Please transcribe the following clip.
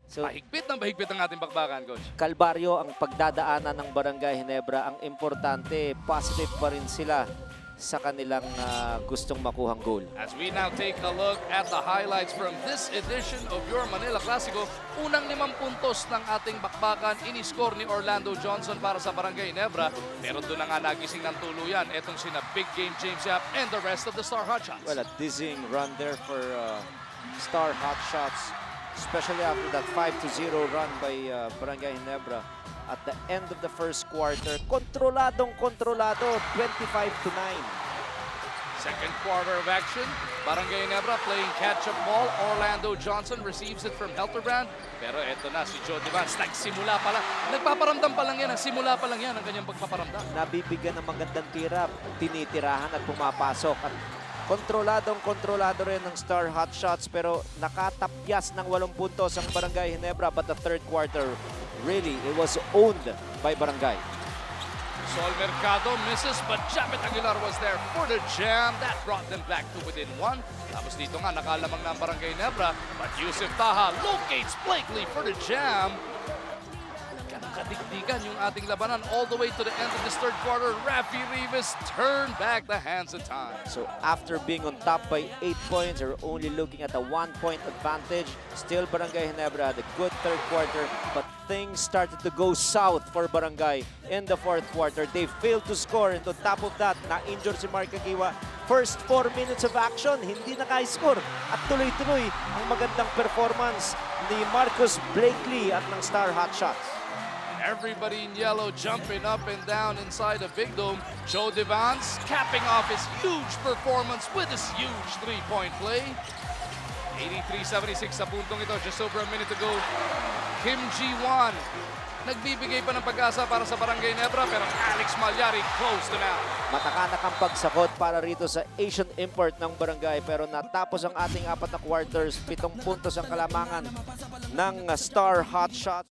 So, Mahigpit ng mahigpit ang ating bakbakan, Coach. Kalbaryo ang pagdadaanan ng Barangay Ginebra. Ang importante, positive pa rin sila sa kanilang gustong makuhang goal. As we now take a look at the highlights from this edition of your Manila Clasico, unang 5 puntos ng ating bakbakan ini-score ni Orlando Johnson para sa Barangay Ginebra. Pero doon na nga nagising ng tuluyan etong sina Big Game James Yap and the rest of the Star Hotshots. Well, a dizzying run there for Star Hotshots, especially after that 5-0 run by Barangay Ginebra. At the end of the first quarter, kontroladong kontrolado, 25-9. Second quarter of action, Barangay Ginebra playing catch-up ball. Orlando Johnson receives it from Helterbrand. Pero eto na si Joe Devance, nagsimula pa lang. Nagpaparamdam pa lang yan, simula pa lang yan ang kanyang pagpaparamdam. Nabibigyan ng magandang tira, tinitirahan at pumapasok. At kontrolado rin ng Star Hotshots, pero nakatapyas ng 8 puntos ang Barangay Ginebra. But the third quarter, really, it was owned by Barangay. Sol Mercado misses, but Japet Aguilar was there for the jam. That brought them back to within 1. Tapos dito nga, nakalamang na ang Barangay Ginebra. But Yusuf Taha locates Blakely for the jam. Kadigdigan yung ating labanan all the way to the end of this third quarter. Rafi Rivas turned back the hands of time. So after being on top by 8 points, they're only looking at a 1-point advantage. Still, Barangay Ginebra had a good third quarter, but things started to go south for Barangay in the fourth quarter. They failed to score, and on top of that, na-injure si Mark Agiwa. First 4 minutes of action, hindi naka-score. At tuloy-tuloy ang magandang performance ni Marcus Blakely at ng Star Hotshots. Everybody in yellow jumping up and down inside the big dome. Joe Devance capping off his huge performance with his huge three-point play. 83-76 sa puntong ito, just over a minute ago. Kim Ji-won nagbibigay pa ng pag-asa para sa Barangay Ginebra, pero Alex Malyari closed them out. Matakanak ang pagsakot para rito sa Asian import ng Barangay, pero natapos ang ating 4 na quarters, 7 puntos ang kalamangan ng Star Hotshots.